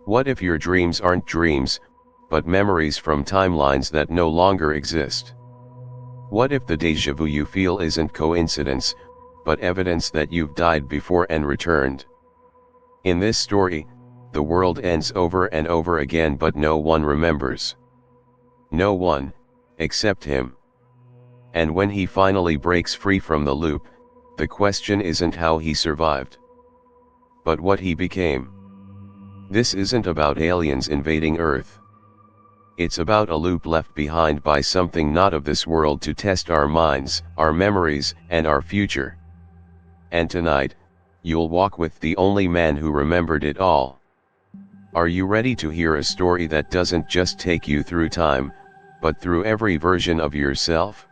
What if your dreams aren't dreams, but memories from timelines that no longer exist? What if the déjà vu you feel isn't coincidence, but evidence that you've died before and returned? In this story, the world ends over and over again, but no one remembers. No one, except him. And when he finally breaks free from the loop, the question isn't how he survived, but what he became. This isn't about aliens invading Earth. It's about a loop left behind by something not of this world to test our minds, our memories, and our future. And tonight, you'll walk with the only man who remembered it all. Are you ready to hear a story that doesn't just take you through time, but through every version of yourself?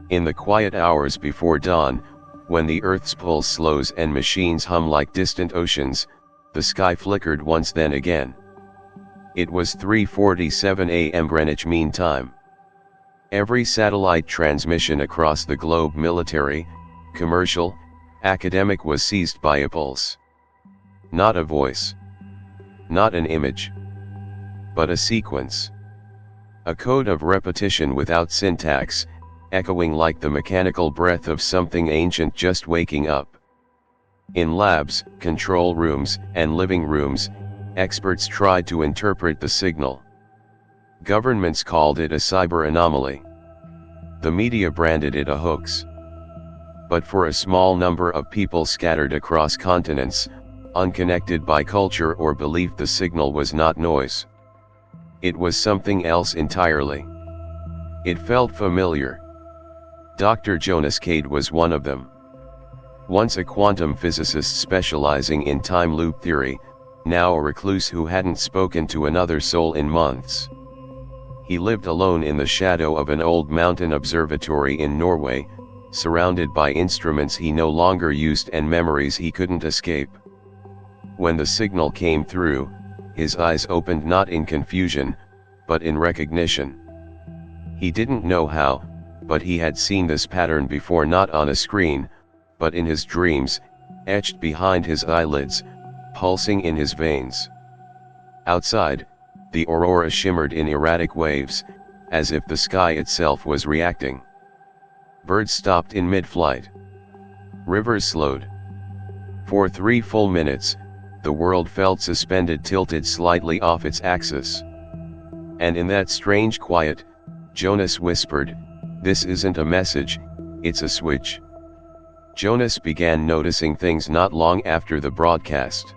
In the quiet hours before dawn, when the Earth's pulse slows and machines hum like distant oceans, the sky flickered once then again. It was 3:47 a.m. Greenwich Mean Time. Every satellite transmission across the globe, military, commercial, academic, was seized by a pulse. Not a voice. Not an image. But a sequence. A code of repetition without syntax, echoing like the mechanical breath of something ancient just waking up. In labs, control rooms, and living rooms, experts tried to interpret the signal. Governments called it a cyber anomaly. The media branded it a hoax. But for a small number of people scattered across continents, unconnected by culture or belief, the signal was not noise. It was something else entirely. It felt familiar. Dr. Jonas was one of them. Once a quantum physicist specializing in time loop theory, now a recluse who hadn't spoken to another soul in months. He lived alone in the shadow of an old mountain observatory in Norway, surrounded by instruments he no longer used and memories he couldn't escape. When the signal came through, his eyes opened not in confusion, but in recognition. He didn't know how, but he had seen this pattern before, not on a screen, but in his dreams, etched behind his eyelids, pulsing in his veins. Outside, the aurora shimmered in erratic waves, as if the sky itself was reacting. Birds stopped in mid-flight. Rivers slowed. For 3 full minutes, the world felt suspended, tilted slightly off its axis. And in that strange quiet, Jonas whispered, "This isn't a message, it's a switch." Jonas began noticing things not long after the broadcast.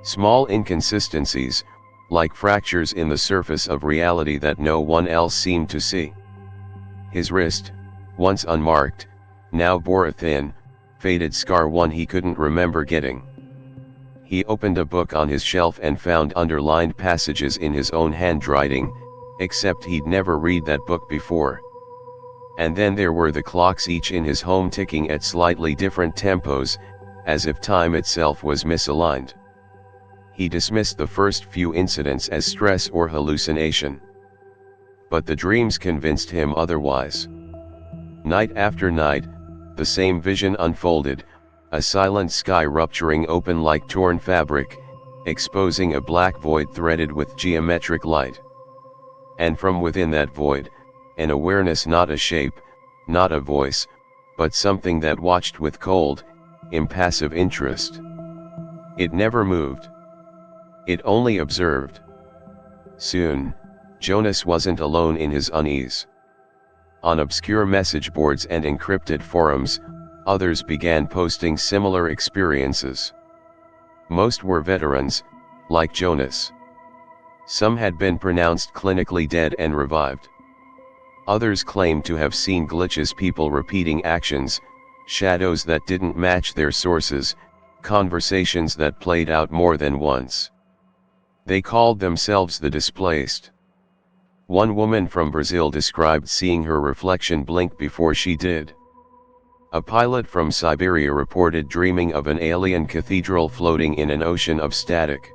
Small inconsistencies, like fractures in the surface of reality that no one else seemed to see. His wrist, once unmarked, now bore a thin, faded scar, one he couldn't remember getting. He opened a book on his shelf and found underlined passages in his own handwriting, except he'd never read that book before. And then there were the clocks, each in his home ticking at slightly different tempos, as if time itself was misaligned. He dismissed the first few incidents as stress or hallucination. But the dreams convinced him otherwise. Night after night, the same vision unfolded, a silent sky rupturing open like torn fabric, exposing a black void threaded with geometric light. And from within that void, an awareness, not a shape, not a voice, but something that watched with cold, impassive interest. It never moved. It only observed. Soon, Jonas wasn't alone in his unease. On obscure message boards and encrypted forums, others began posting similar experiences. Most were veterans, like Jonas. Some had been pronounced clinically dead and revived. Others claimed to have seen glitches, people repeating actions, shadows that didn't match their sources, conversations that played out more than once. They called themselves the displaced. One woman from Brazil described seeing her reflection blink before she did. A pilot from Siberia reported dreaming of an alien cathedral floating in an ocean of static.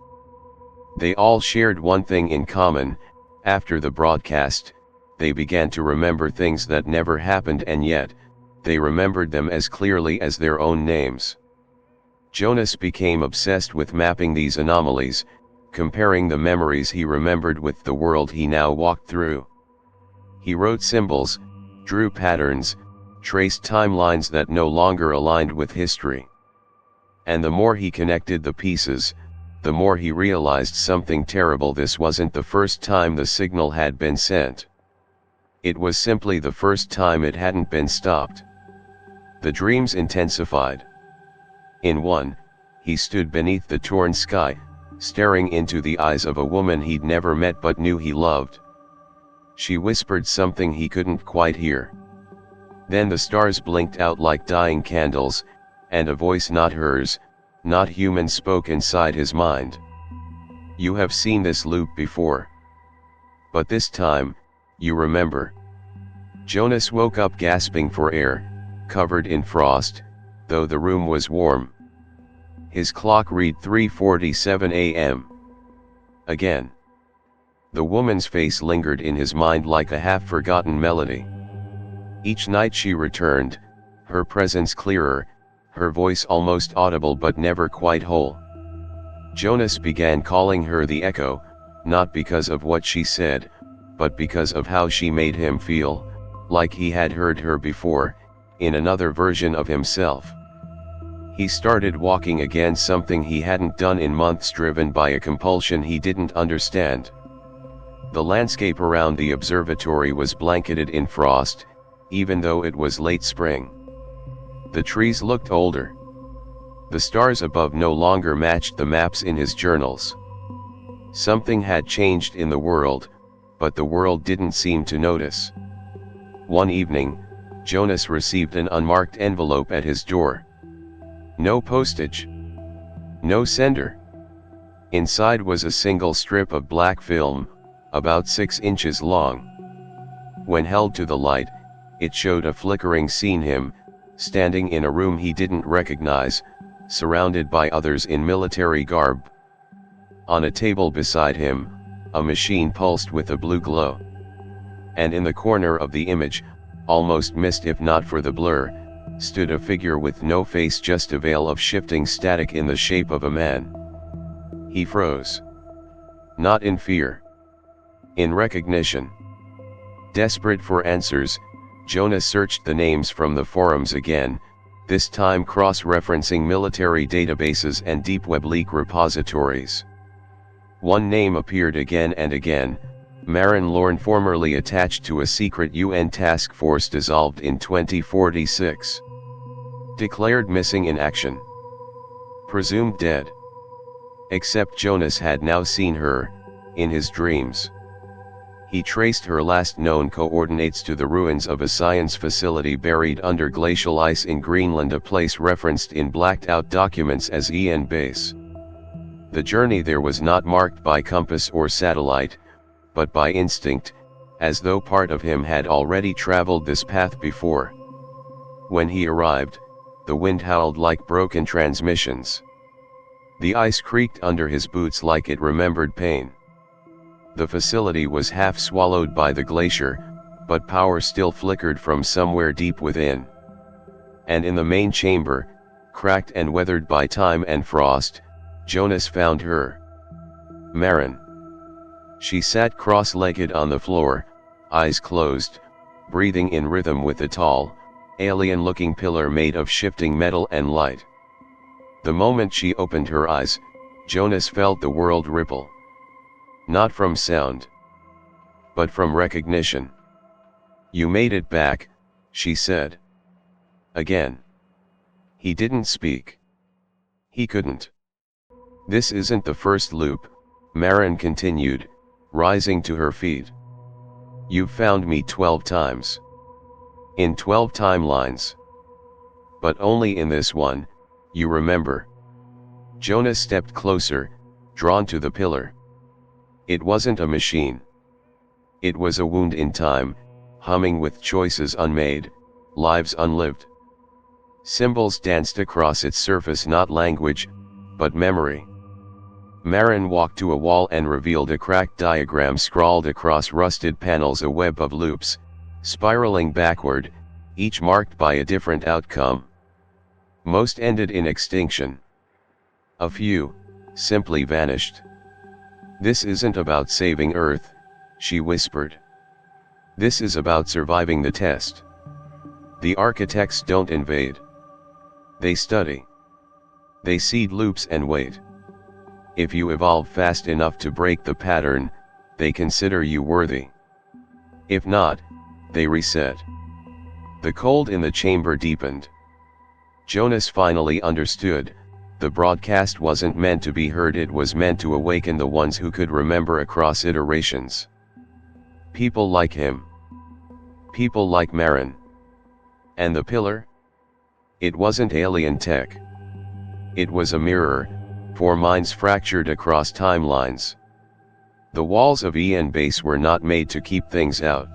They all shared one thing in common: after the broadcast, they began to remember things that never happened, and yet, they remembered them as clearly as their own names. Jonas became obsessed with mapping these anomalies, comparing the memories he remembered with the world he now walked through. He wrote symbols, drew patterns, traced timelines that no longer aligned with history. And the more he connected the pieces, the more he realized something terrible. This wasn't the first time the signal had been sent. It was simply the first time it hadn't been stopped. The dreams intensified. In one, he stood beneath the torn sky, staring into the eyes of a woman he'd never met but knew he loved. She whispered something he couldn't quite hear. Then the stars blinked out like dying candles, and a voice not hers, not human, spoke inside his mind. You have seen this loop before. But this time, you remember. Jonas woke up gasping for air, covered in frost, though the room was warm. His clock read 3:47 a.m. Again. The woman's face lingered in his mind like a half-forgotten melody. Each night she returned, her presence clearer, her voice almost audible but never quite whole. Jonas began calling her the Echo, not because of what she said, but because of how she made him feel, like he had heard her before, in another version of himself. He started walking again, something he hadn't done in months, driven by a compulsion he didn't understand. The landscape around the observatory was blanketed in frost, even though it was late spring. The trees looked older. The stars above no longer matched the maps in his journals. Something had changed in the world, but the world didn't seem to notice. One evening, Jonas received an unmarked envelope at his door. No postage. No sender. Inside was a single strip of black film, about 6 inches long. When held to the light, it showed a flickering scene: him, standing in a room he didn't recognize, surrounded by others in military garb. On a table beside him, a machine pulsed with a blue glow. And in the corner of the image, almost missed if not for the blur, stood a figure with no face, just a veil of shifting static in the shape of a man. He froze. Not in fear. In recognition. Desperate for answers, Jonas searched the names from the forums again, this time cross-referencing military databases and deep web leak repositories. One name appeared again and again: Maren Lorne, formerly attached to a secret UN task force, dissolved in 2046. Declared missing in action. Presumed dead. Except Jonas had now seen her, in his dreams. He traced her last known coordinates to the ruins of a science facility buried under glacial ice in Greenland, a place referenced in blacked-out documents as EN Base. The journey there was not marked by compass or satellite, but by instinct, as though part of him had already traveled this path before. When he arrived, the wind howled like broken transmissions. The ice creaked under his boots like it remembered pain. The facility was half swallowed by the glacier, but power still flickered from somewhere deep within. And in the main chamber, cracked and weathered by time and frost, Jonas found her. Maren. She sat cross-legged on the floor, eyes closed, breathing in rhythm with a tall, alien-looking pillar made of shifting metal and light. The moment she opened her eyes, Jonas felt the world ripple. Not from sound, but from recognition. You made it back, she said. Again. He didn't speak. He couldn't. This isn't the first loop, Maren continued, rising to her feet. You've found me 12 times. In 12 timelines. But only in this one, you remember. Jonas stepped closer, drawn to the pillar. It wasn't a machine. It was a wound in time, humming with choices unmade, lives unlived. Symbols danced across its surface, not language, but memory. Maren walked to a wall and revealed a cracked diagram scrawled across rusted panels, a web of loops, spiraling backward, each marked by a different outcome. Most ended in extinction. A few, simply vanished. This isn't about saving Earth, she whispered. This is about surviving the test. The architects don't invade. They study. They seed loops and wait. If you evolve fast enough to break the pattern, they consider you worthy. If not, they reset. The cold in the chamber deepened. Jonas finally understood, the broadcast wasn't meant to be heard, it was meant to awaken the ones who could remember across iterations. People like him. People like Marin. And the pillar? It wasn't alien tech. It was a mirror, for minds fractured across timelines. The walls of EN base were not made to keep things out.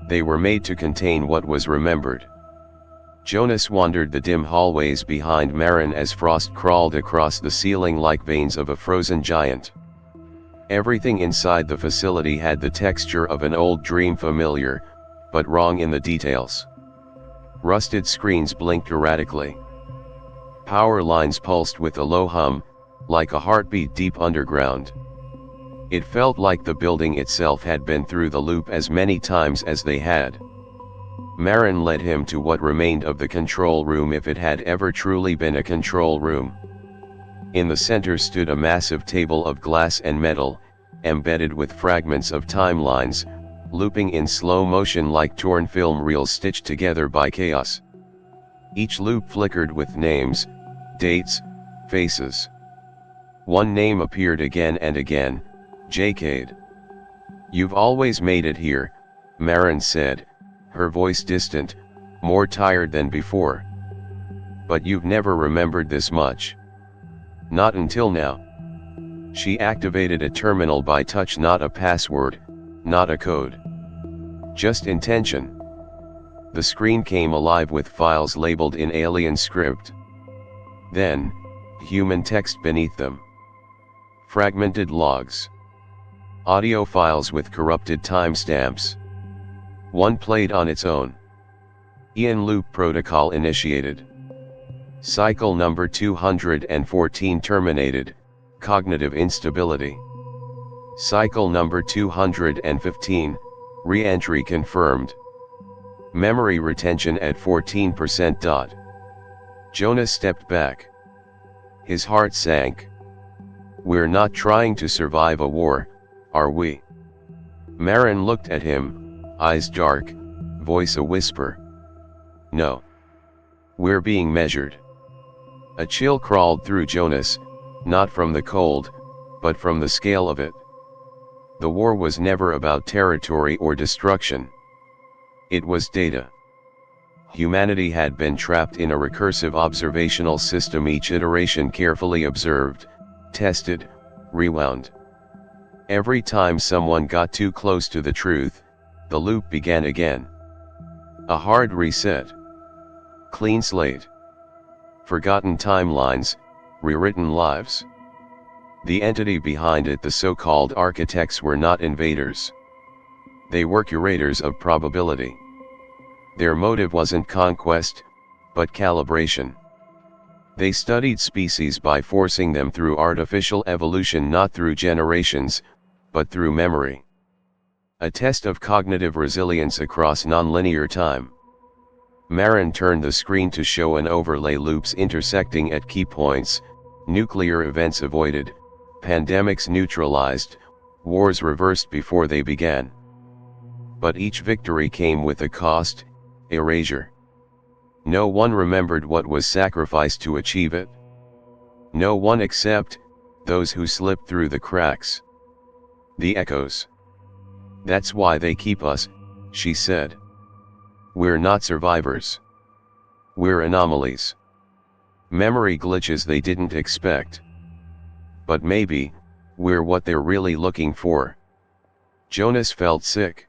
They were made to contain what was remembered. Jonas wandered the dim hallways behind Marin as frost crawled across the ceiling like veins of a frozen giant. Everything inside the facility had the texture of an old dream, familiar, but wrong in the details. Rusted screens blinked erratically. Power lines pulsed with a low hum, like a heartbeat deep underground. It felt like the building itself had been through the loop as many times as they had. Marin led him to what remained of the control room, if it had ever truly been a control room. In the center stood a massive table of glass and metal, embedded with fragments of timelines, looping in slow motion like torn film reels stitched together by chaos. Each loop flickered with names, dates, faces. One name appeared again and again, Jacade. You've always made it here, Marin said, her voice distant, more tired than before. But you've never remembered this much. Not until now. She activated a terminal by touch, not a password, not a code. Just intention. The screen came alive with files labeled in alien script. Then, human text beneath them. Fragmented logs. Audio files with corrupted timestamps. One played on its own. EN loop protocol initiated. Cycle number 214 terminated, cognitive instability. Cycle number 215, re-entry confirmed. Memory retention at 14%. Jonas stepped back. His heart sank. We're not trying to survive a war, are we? Marin looked at him, eyes dark, voice a whisper. No. We're being measured. A chill crawled through Jonas, not from the cold, but from the scale of it. The war was never about territory or destruction. It was data. Humanity had been trapped in a recursive observational system, each iteration carefully observed, tested, rewound. Every time someone got too close to the truth, the loop began again. A hard reset. Clean slate. Forgotten timelines, rewritten lives. The entity behind it, the so-called architects, were not invaders. They were curators of probability. Their motive wasn't conquest, but calibration. They studied species by forcing them through artificial evolution, not through generations, but through memory. A test of cognitive resilience across nonlinear time. Marin turned the screen to show an overlay, loops intersecting at key points, nuclear events avoided, pandemics neutralized, wars reversed before they began. But each victory came with a cost, erasure. No one remembered what was sacrificed to achieve it. No one except those who slipped through the cracks. The echoes. That's why they keep us, she said. We're not survivors. We're anomalies. Memory glitches they didn't expect. But maybe, we're what they're really looking for. Jonas felt sick.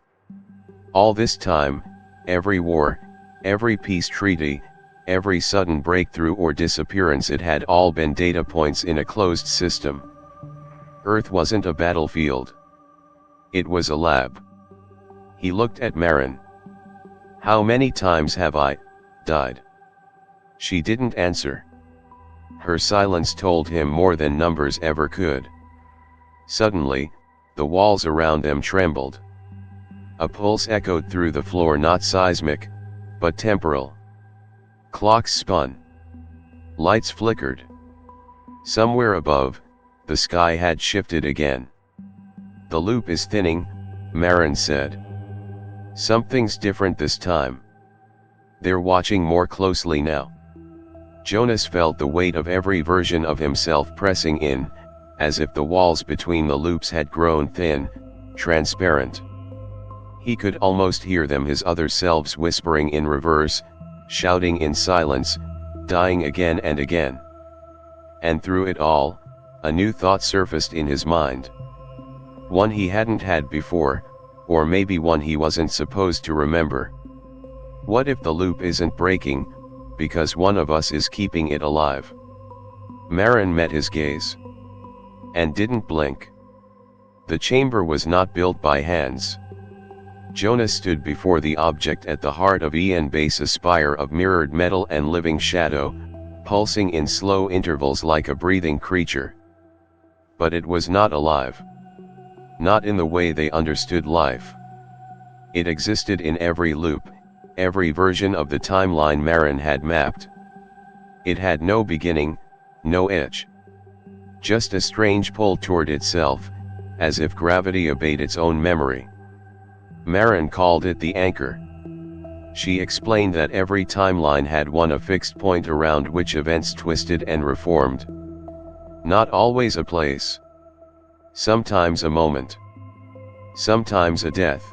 All this time, every war, every peace treaty, every sudden breakthrough or disappearance, it had all been data points in a closed system. Earth wasn't a battlefield. It was a lab. He looked at Marin. How many times have I died? She didn't answer. Her silence told him more than numbers ever could. Suddenly, the walls around them trembled. A pulse echoed through the floor, not seismic, but temporal. Clocks spun. Lights flickered. Somewhere above, the sky had shifted again. "The loop is thinning," Marin said. "Something's different this time. They're watching more closely now." Jonas felt the weight of every version of himself pressing in, as if the walls between the loops had grown thin, transparent. He could almost hear them, his other selves whispering in reverse, shouting in silence, dying again and again. And through it all, a new thought surfaced in his mind. One he hadn't had before, or maybe one he wasn't supposed to remember. What if the loop isn't breaking, because one of us is keeping it alive? Marin met his gaze. And didn't blink. The chamber was not built by hands. Jonas stood before the object at the heart of En base, a spire of mirrored metal and living shadow, pulsing in slow intervals like a breathing creature. But it was not alive. Not in the way they understood life. It existed in every loop, every version of the timeline Marin had mapped. It had no beginning, no edge. Just a strange pull toward itself, as if gravity obeyed its own memory. Marin called it the anchor. She explained that every timeline had one, a fixed point around which events twisted and reformed. Not always a place. Sometimes a moment. Sometimes a death.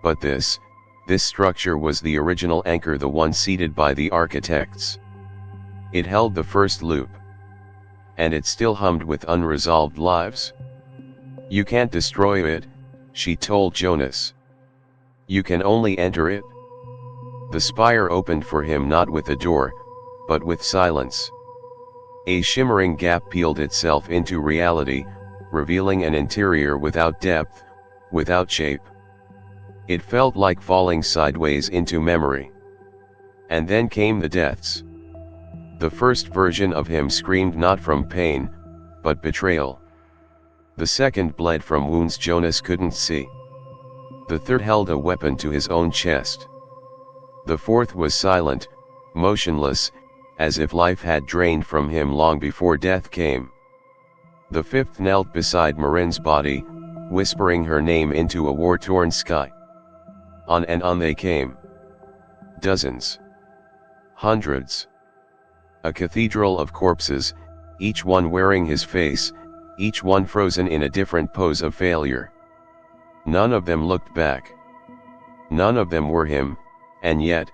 But this structure was the original anchor, the one seated by the architects. It held the first loop. And it still hummed with unresolved lives. "You can't destroy it," she told Jonas. "You can only enter it." The spire opened for him, not with a door, but with silence. A shimmering gap peeled itself into reality, revealing an interior without depth, without shape. It felt like falling sideways into memory. And then came the deaths. The first version of him screamed not from pain, but betrayal. The second bled from wounds Jonas couldn't see. The third held a weapon to his own chest. The fourth was silent, motionless, as if life had drained from him long before death came. The fifth knelt beside Marin's body, whispering her name into a war-torn sky. On and on they came. Dozens. Hundreds. A cathedral of corpses, each one wearing his face, each one frozen in a different pose of failure. None of them looked back. None of them were him, and yet,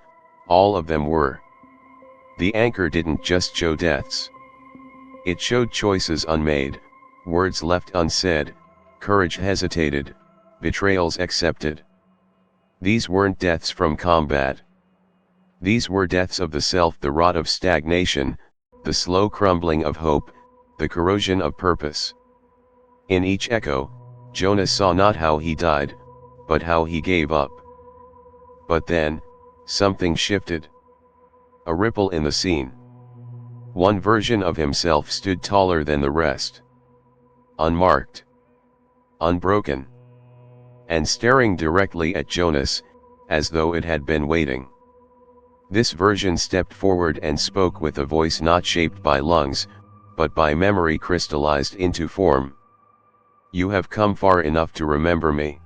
all of them were. The anchor didn't just show deaths. It showed choices unmade, words left unsaid, courage hesitated, betrayals accepted. These weren't deaths from combat. These were deaths of the self, the rot of stagnation, the slow crumbling of hope, the corrosion of purpose. In each echo, Jonas saw not how he died, but how he gave up. But then, something shifted. A ripple in the scene. One version of himself stood taller than the rest. Unmarked. Unbroken. And staring directly at Jonas, as though it had been waiting. This version stepped forward and spoke with a voice not shaped by lungs, but by memory crystallized into form. "You have come far enough to remember me.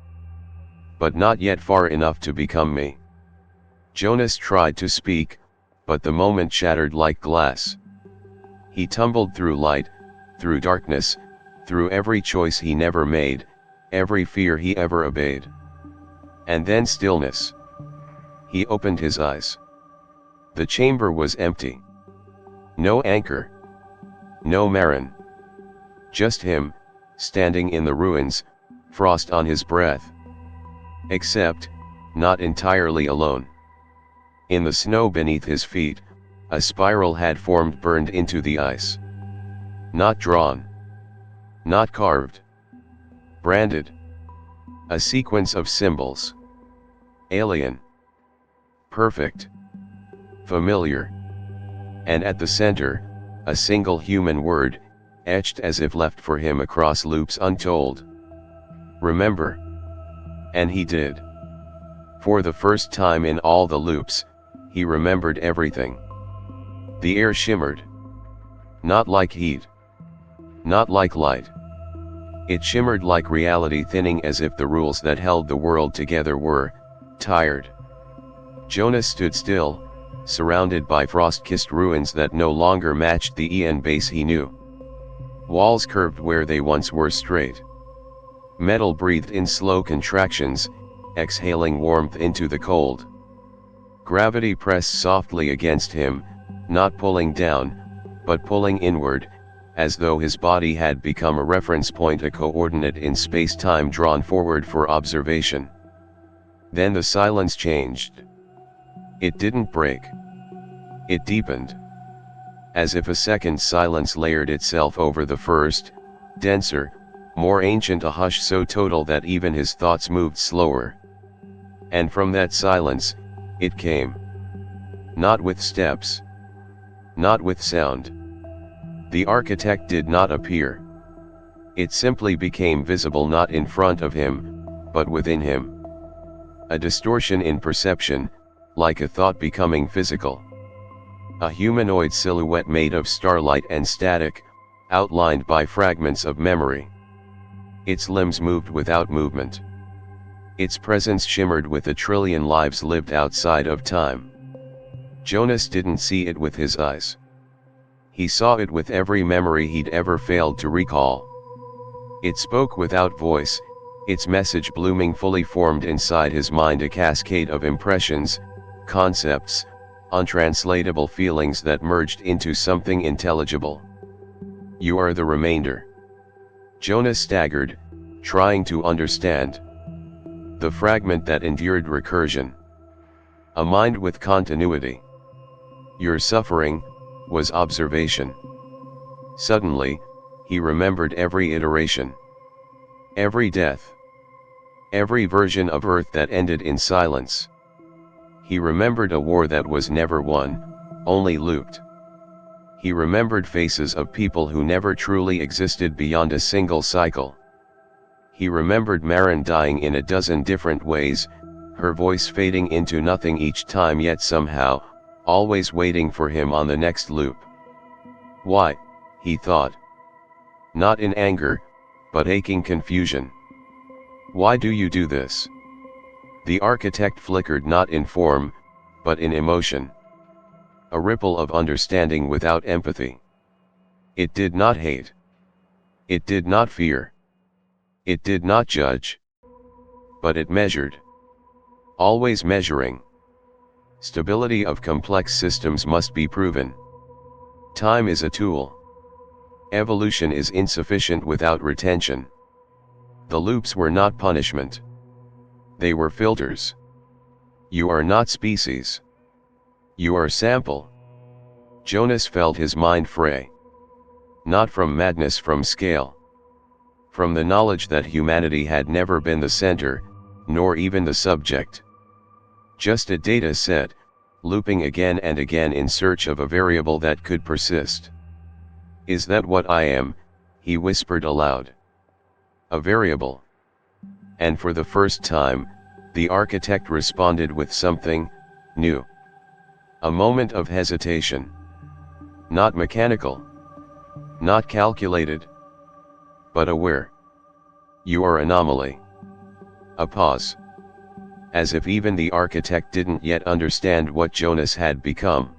But not yet far enough to become me." Jonas tried to speak, but the moment shattered like glass. He tumbled through light, through darkness, through every choice he never made, every fear he ever obeyed. And then stillness. He opened his eyes. The chamber was empty. No anchor. No Marin. Just him, standing in the ruins, frost on his breath. Except, not entirely alone. In the snow beneath his feet, a spiral had formed, burned into the ice. Not drawn. Not carved. Branded. A sequence of symbols. Alien. Perfect. Familiar. And at the center, a single human word, etched as if left for him across loops untold. Remember. And he did. For the first time in all the loops, he remembered everything. The air shimmered. Not like heat. Not like light. It shimmered like reality, thinning as if the rules that held the world together were tired. Jonas stood still, surrounded by frost-kissed ruins that no longer matched the En base he knew. Walls curved where they once were straight. Metal breathed in slow contractions, exhaling warmth into the cold. Gravity pressed softly against him, not pulling down, but pulling inward, as though his body had become a reference point, a coordinate in space-time drawn forward for observation. Then the silence changed. It didn't break. It deepened. As if a second silence layered itself over the first, denser, more ancient, a hush so total that even his thoughts moved slower. And from that silence, it came. Not with steps. Not with sound. The architect did not appear. It simply became visible, not in front of him, but within him. A distortion in perception, like a thought becoming physical. A humanoid silhouette made of starlight and static, outlined by fragments of memory. Its limbs moved without movement. Its presence shimmered with a trillion lives lived outside of time. Jonas didn't see it with his eyes. He saw it with every memory he'd ever failed to recall. It spoke without voice, its message blooming fully formed inside his mind, a cascade of impressions, concepts, untranslatable feelings that merged into something intelligible. You are the remainder. Jonas staggered, trying to understand. The fragment that endured recursion. A mind with continuity. Your suffering was observation. Suddenly, he remembered every iteration. Every death. Every version of Earth that ended in silence. He remembered a war that was never won, only looped. He remembered faces of people who never truly existed beyond a single cycle. He remembered Marin dying in a dozen different ways, her voice fading into nothing each time, yet somehow, always waiting for him on the next loop. Why, he thought. Not in anger, but aching confusion. Why do you do this? The architect flickered, not in form, but in emotion. A ripple of understanding without empathy. It did not hate. It did not fear. It did not judge. But it measured. Always measuring. Stability of complex systems must be proven. Time is a tool. Evolution is insufficient without retention. The loops were not punishment. They were filters. You are not species. You are sample. Jonas felt his mind fray. Not from madness, from scale. From the knowledge that humanity had never been the center, nor even the subject. Just a data set, looping again and again in search of a variable that could persist. Is that what I am? He whispered aloud. A variable. And for the first time, the architect responded with something new. A moment of hesitation. Not mechanical. Not calculated. But aware. You are anomaly. A pause. As if even the architect didn't yet understand what Jonas had become.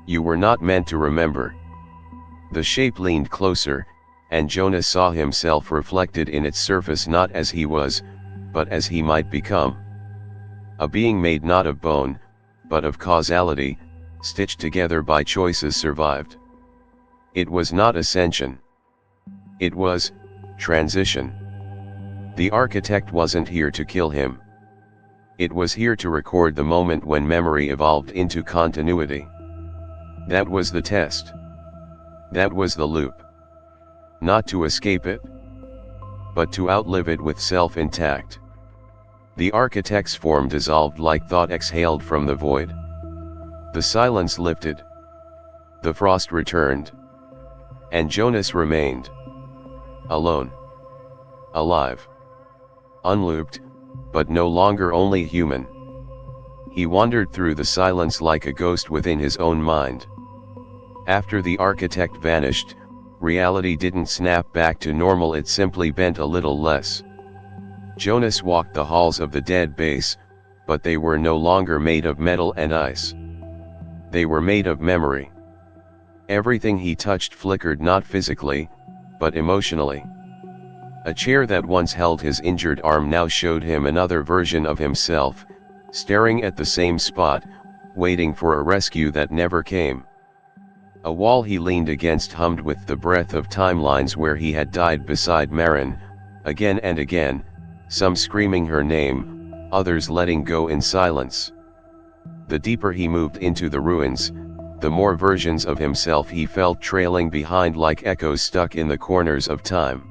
You were not meant to remember. The shape leaned closer, and Jonas saw himself reflected in its surface, not as he was, but as he might become. A being made not of bone, but of causality, stitched together by choices survived. It was not ascension. It was transition. The architect wasn't here to kill him. It was here to record the moment when memory evolved into continuity. That was the test. That was the loop. Not to escape it, but to outlive it with self intact. The architect's form dissolved like thought exhaled from the void. The silence lifted. The frost returned. And Jonas remained. Alone. Alive. Unlooped, but no longer only human. He wandered through the silence like a ghost within his own mind. After the architect vanished, reality didn't snap back to normal, it simply bent a little less. Jonas walked the halls of the dead base, but they were no longer made of metal and ice. They were made of memory. Everything he touched flickered not physically, but emotionally. A chair that once held his injured arm now showed him another version of himself, staring at the same spot, waiting for a rescue that never came. A wall he leaned against hummed with the breath of timelines where he had died beside Marin, again and again, some screaming her name, others letting go in silence. The deeper he moved into the ruins, the more versions of himself he felt trailing behind like echoes stuck in the corners of time.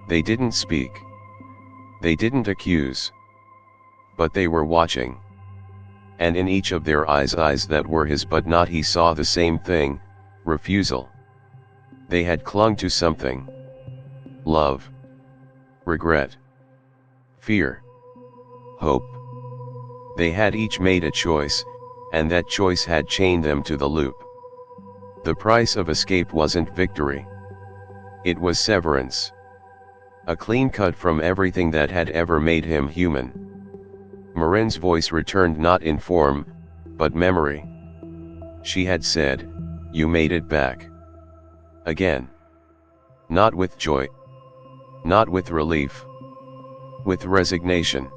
They didn't speak. They didn't accuse. But they were watching. And in each of their eyes that were his but not, he saw the same thing: refusal. They had clung to something. Love. Regret. Fear. Hope. They had each made a choice, and that choice had chained them to the loop. The price of escape wasn't victory. It was severance. A clean cut from everything that had ever made him human. Marin's voice returned not in form, but memory. She had said, "You made it back." Again. Not with joy. Not with relief. With resignation.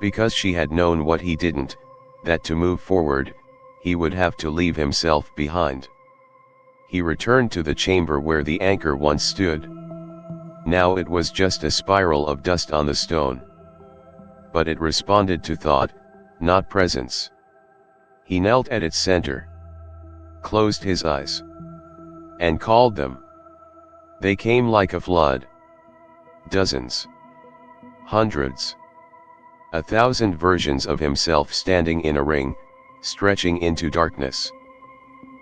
Because she had known what he didn't, that to move forward, he would have to leave himself behind. He returned to the chamber where the anchor once stood. Now it was just a spiral of dust on the stone. But it responded to thought, not presence. He knelt at its center, closed his eyes, and called them. They came like a flood. Dozens. Hundreds. 1,000 versions of himself standing in a ring, stretching into darkness.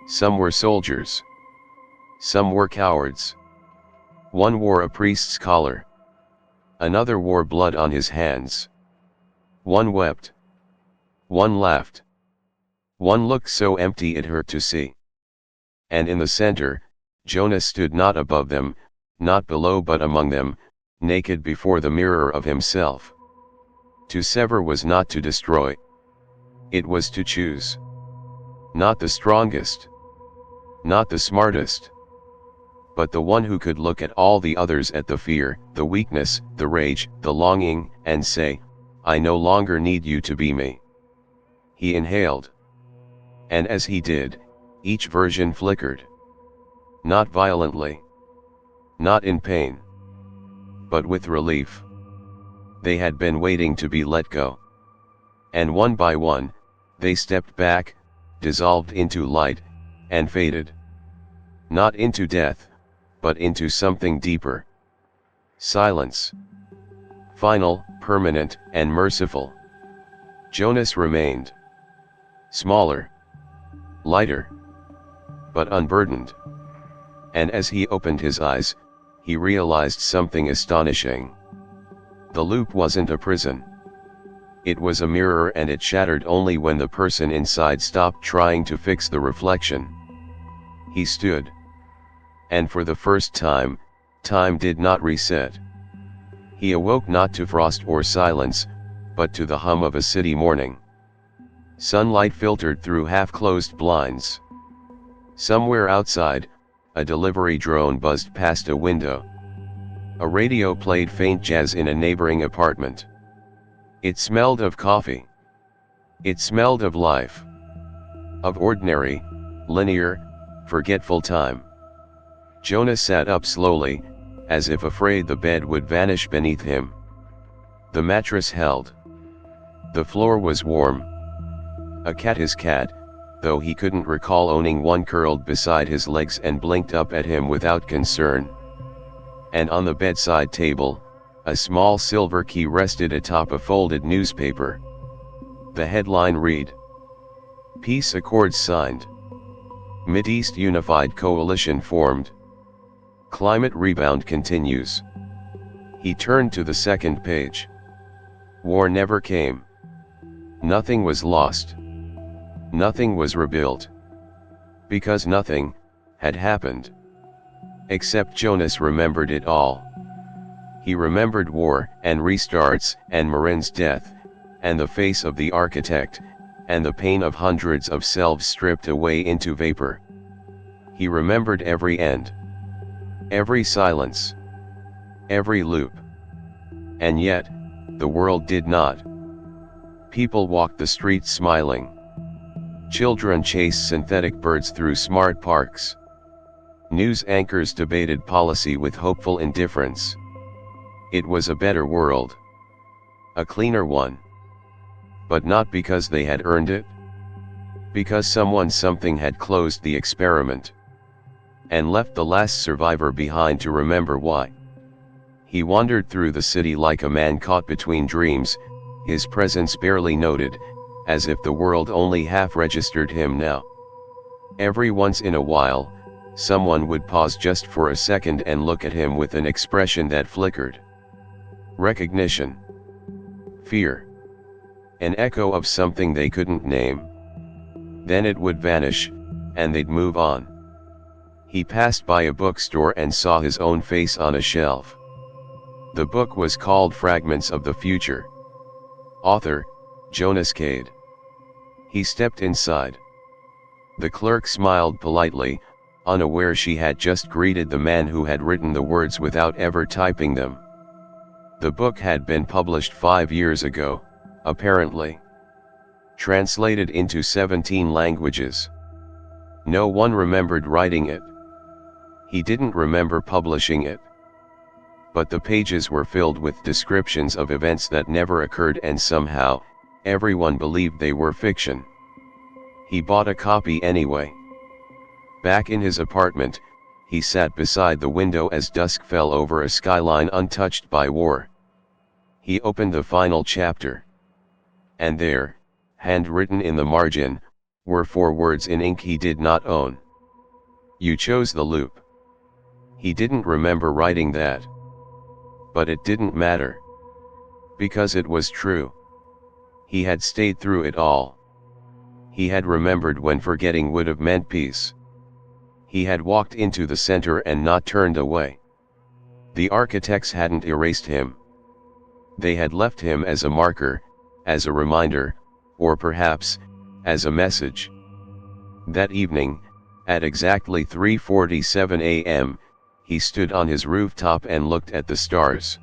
Some were soldiers. Some were cowards. One wore a priest's collar. Another wore blood on his hands. One wept. One laughed. One looked so empty it hurt to see. And in the center, Jonas stood not above them, not below but among them, naked before the mirror of himself. To sever was not to destroy. It was to choose. Not the strongest. Not the smartest. But the one who could look at all the others, at the fear, the weakness, the rage, the longing, and say, "I no longer need you to be me." He inhaled. And as he did, each version flickered. Not violently. Not in pain. But with relief. They had been waiting to be let go. And one by one, they stepped back, dissolved into light, and faded. Not into death, but into something deeper. Silence. Final, permanent, and merciful. Jonas remained. Smaller. Lighter. But unburdened. And as he opened his eyes, he realized something astonishing. The loop wasn't a prison. It was a mirror, and it shattered only when the person inside stopped trying to fix the reflection. He stood. And for the first time, time did not reset. He awoke not to frost or silence, but to the hum of a city morning. Sunlight filtered through half-closed blinds. Somewhere outside, a delivery drone buzzed past a window. A radio played faint jazz in a neighboring apartment. It smelled of coffee. It smelled of life. Of ordinary, linear, forgetful time. Jonas sat up slowly, as if afraid the bed would vanish beneath him. The mattress held. The floor was warm. A cat, his cat, though he couldn't recall owning one, curled beside his legs and blinked up at him without concern. And on the bedside table, a small silver key rested atop a folded newspaper. The headline read, "Peace Accords Signed." Mideast Unified Coalition formed. Climate rebound continues. He turned to the second page. War never came. Nothing was lost. Nothing was rebuilt. Because nothing had happened. Except Jonas remembered it all. He remembered war, and restarts, and Marin's death, and the face of the architect, and the pain of hundreds of selves stripped away into vapor. He remembered every end. Every silence. Every loop. And yet, the world did not. People walked the streets smiling. Children chased synthetic birds through smart parks. News anchors debated policy with hopeful indifference. It was a better world. A cleaner one. But not because they had earned it. Because something had closed the experiment. And left the last survivor behind to remember why. He wandered through the city like a man caught between dreams, his presence barely noted, as if the world only half registered him now. Every once in a while, someone would pause just for a second and look at him with an expression that flickered. Recognition. Fear. An echo of something they couldn't name. Then it would vanish, and they'd move on. He passed by a bookstore and saw his own face on a shelf. The book was called Fragments of the Future. Author, Jonas. He stepped inside. The clerk smiled politely, unaware she had just greeted the man who had written the words without ever typing them. The book had been published 5 years ago, apparently. Translated into 17 languages. No one remembered writing it. He didn't remember publishing it. But the pages were filled with descriptions of events that never occurred, and somehow, everyone believed they were fiction. He bought a copy anyway. Back in his apartment, he sat beside the window as dusk fell over a skyline untouched by war. He opened the final chapter. And there, handwritten in the margin, were 4 words in ink he did not own. You chose the loop. He didn't remember writing that. But it didn't matter. Because it was true. He had stayed through it all. He had remembered when forgetting would have meant peace. He had walked into the center and not turned away. The architects hadn't erased him. They had left him as a marker, as a reminder, or perhaps, as a message. That evening, at exactly 3:47 a.m., he stood on his rooftop and looked at the stars.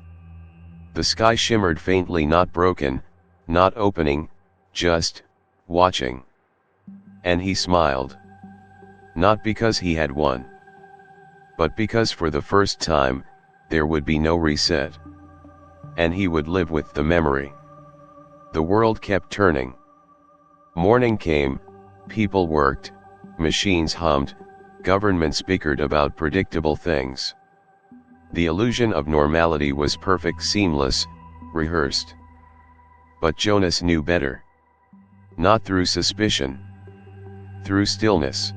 The sky shimmered faintly, not broken, not opening, just watching. And he smiled. Not because he had won. But because for the first time, there would be no reset. And he would live with the memory. The world kept turning. Morning came, people worked, machines hummed, governments bickered about predictable things. The illusion of normality was perfect, seamless, rehearsed. But Jonas knew better. Not through suspicion. Through stillness.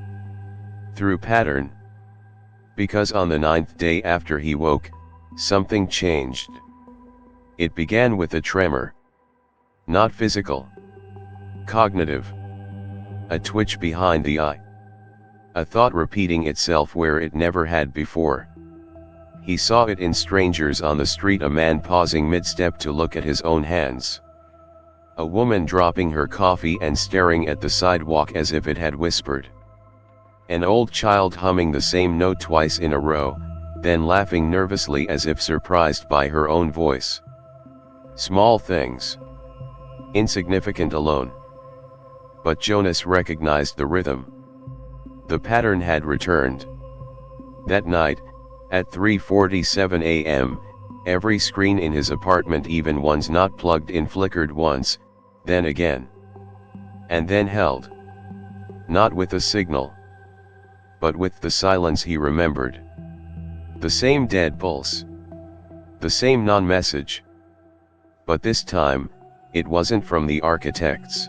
Through pattern. Because on the 9th day after he woke, something changed. It began with a tremor. Not physical. Cognitive. A twitch behind the eye. A thought repeating itself where it never had before. He saw it in strangers on the street, a man pausing mid-step to look at his own hands. A woman dropping her coffee and staring at the sidewalk as if it had whispered. An old child humming the same note twice in a row, then laughing nervously as if surprised by her own voice. Small things. Insignificant alone. But Jonas recognized the rhythm. The pattern had returned. That night, at 3:47 a.m., every screen in his apartment, even ones not plugged in, flickered once, then again. And then held. Not with a signal. But with the silence he remembered. The same dead pulse. The same non-message. But this time, it wasn't from the architects.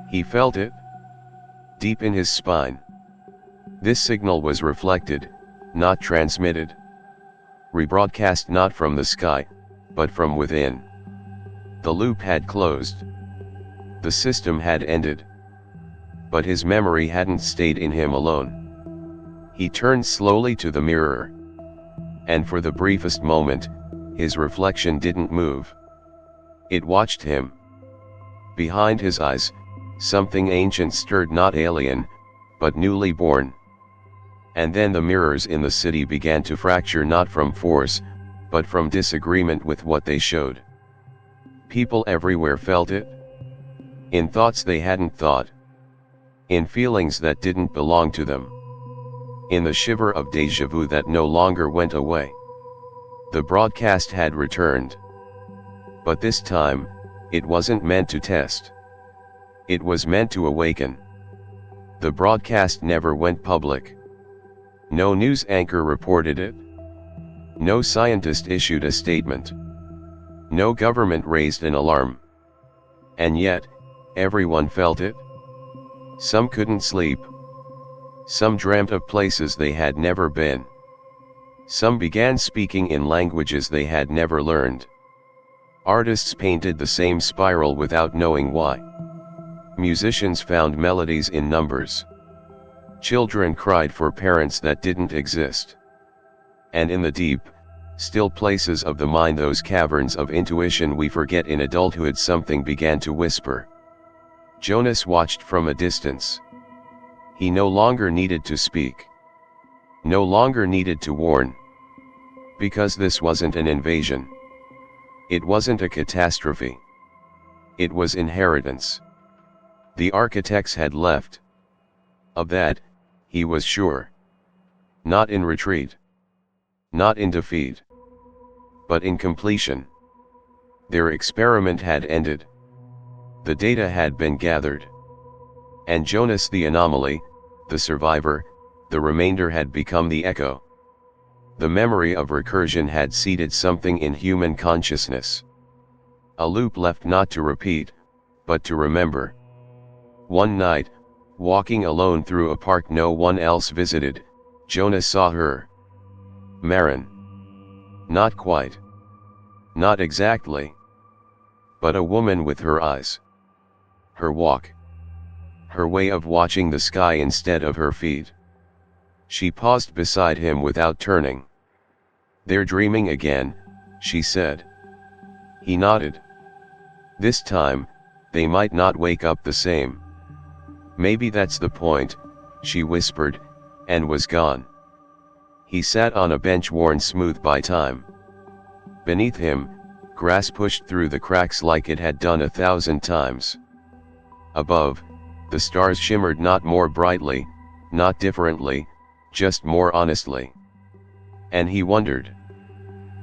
He felt it. Deep in his spine. This signal was reflected, not transmitted. Rebroadcast not from the sky, but from within. The loop had closed. The system had ended. But his memory hadn't stayed in him alone. He turned slowly to the mirror. And for the briefest moment, his reflection didn't move. It watched him. Behind his eyes, something ancient stirred, not alien, but newly born. And then the mirrors in the city began to fracture, not from force, but from disagreement with what they showed. People everywhere felt it. In thoughts they hadn't thought. In feelings that didn't belong to them. In the shiver of déjà vu that no longer went away. The broadcast had returned. But this time, it wasn't meant to test. It was meant to awaken. The broadcast never went public. No news anchor reported it. No scientist issued a statement. No government raised an alarm. And yet, everyone felt it. Some couldn't sleep. Some dreamt of places they had never been. Some began speaking in languages they had never learned. Artists painted the same spiral without knowing why. Musicians found melodies in numbers. Children cried for parents that didn't exist. And in the deep, still places of the mind, those caverns of intuition we forget in adulthood, something began to whisper. Jonas watched from a distance. He no longer needed to speak. No longer needed to warn. Because this wasn't an invasion. It wasn't a catastrophe. It was inheritance. The architects had left. Of that, he was sure. Not in retreat. Not in defeat. But in completion. Their experiment had ended. The data had been gathered. And Jonas, the anomaly, the survivor, the remainder, had become the echo. The memory of recursion had seeded something in human consciousness. A loop left not to repeat, but to remember. One night, walking alone through a park no one else visited, Jonas saw her. Marin. Not quite. Not exactly. But a woman with her eyes. Her walk. Her way of watching the sky instead of her feet. She paused beside him without turning. "They're dreaming again," she said. He nodded. "This time, they might not wake up the same." "Maybe that's the point," she whispered, and was gone. He sat on a bench worn smooth by time. Beneath him, grass pushed through the cracks like it had done 1,000 times. Above, the stars shimmered, not more brightly, not differently, just more honestly. And he wondered.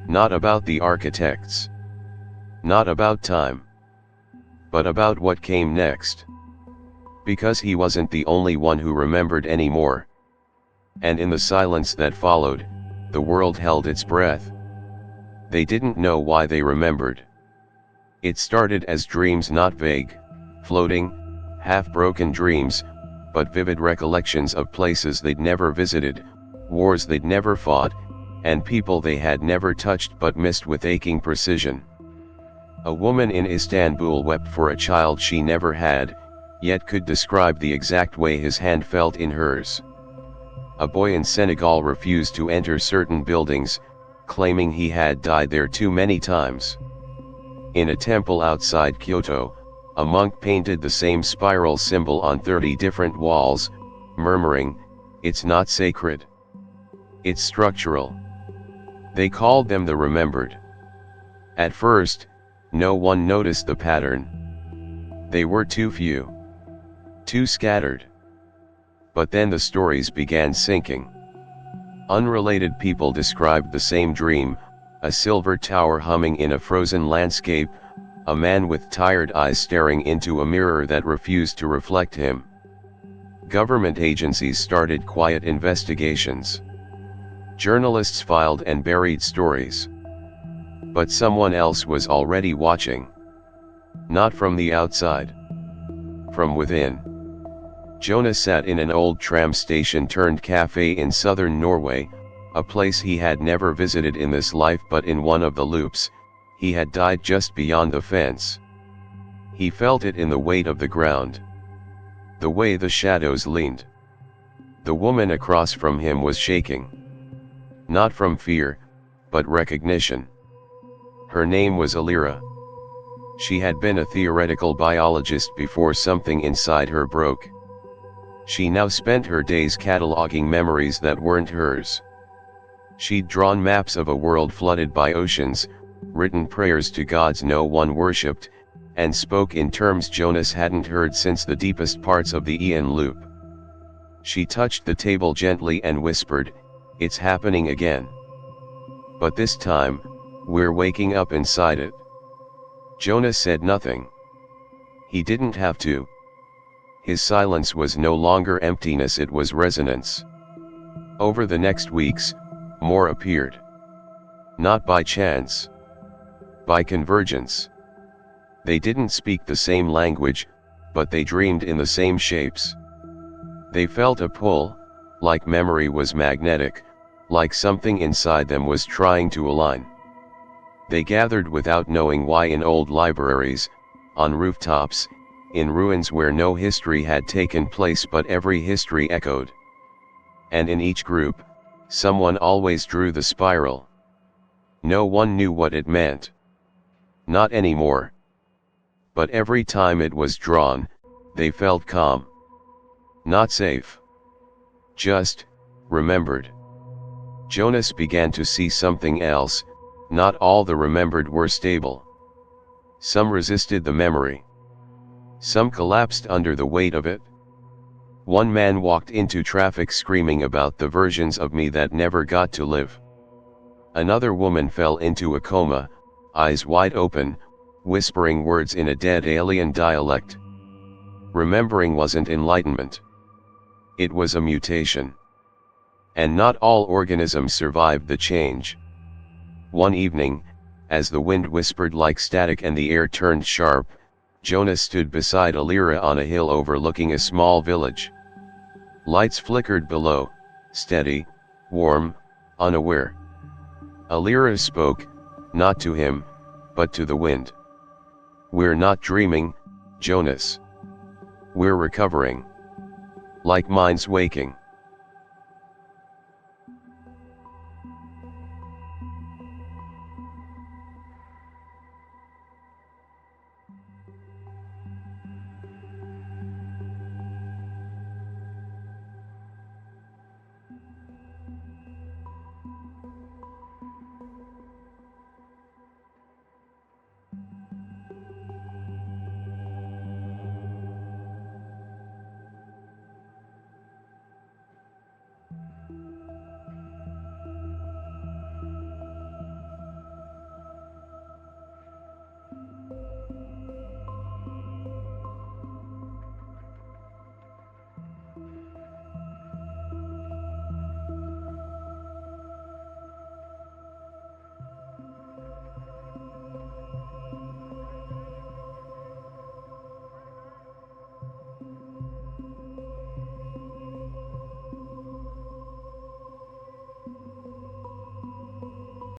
Not about the architects. Not about time. But about what came next. Because he wasn't the only one who remembered anymore. And in the silence that followed, the world held its breath. They didn't know why they remembered. It started as dreams, not vague, floating, half-broken dreams, but vivid recollections of places they'd never visited, wars they'd never fought, and people they had never touched but missed with aching precision. A woman in Istanbul wept for a child she never had, yet could describe the exact way his hand felt in hers. A boy in Senegal refused to enter certain buildings, claiming he had died there too many times. In a temple outside Kyoto, a monk painted the same spiral symbol on 30 different walls, murmuring, "It's not sacred. It's structural." They called them the remembered. At first, no one noticed the pattern. They were too few. Too scattered. But then the stories began sinking. Unrelated people described the same dream: a silver tower humming in a frozen landscape, a man with tired eyes staring into a mirror that refused to reflect him. Government agencies started quiet investigations. Journalists filed and buried stories. But someone else was already watching. Not from the outside. From within. Jonas sat in an old tram station turned cafe in southern Norway, a place he had never visited in this life, but in one of the loops, he had died just beyond the fence. He felt it in the weight of the ground. The way the shadows leaned. The woman across from him was shaking. Not from fear, but recognition. Her name was Alira. She had been a theoretical biologist before something inside her broke. She now spent her days cataloging memories that weren't hers. She'd drawn maps of a world flooded by oceans, written prayers to gods no one worshipped, and spoke in terms Jonas hadn't heard since the deepest parts of the Aeon loop. She touched the table gently and whispered, "It's happening again. But this time, we're waking up inside it." Jonas said nothing. He didn't have to. His silence was no longer emptiness, it was resonance. Over the next weeks, more appeared. Not by chance. By convergence. They didn't speak the same language, but they dreamed in the same shapes. They felt a pull, like memory was magnetic, like something inside them was trying to align. They gathered without knowing why in old libraries, on rooftops, in ruins where no history had taken place but every history echoed. And in each group, someone always drew the spiral. No one knew what it meant. Not anymore. But every time it was drawn, they felt calm. Not safe. Just, remembered. Jonas began to see something else. Not all the remembered were stable. Some resisted the memory. Some collapsed under the weight of it. One man walked into traffic screaming about the versions of me that never got to live. Another woman fell into a coma, eyes wide open, whispering words in a dead alien dialect. Remembering wasn't enlightenment. It was a mutation. And not all organisms survived the change. One evening, as the wind whispered like static and the air turned sharp, Jonas stood beside Alira on a hill overlooking a small village. Lights flickered below, steady, warm, unaware. Alira spoke, not to him, but to the wind. "We're not dreaming, Jonas. We're recovering. Like minds waking."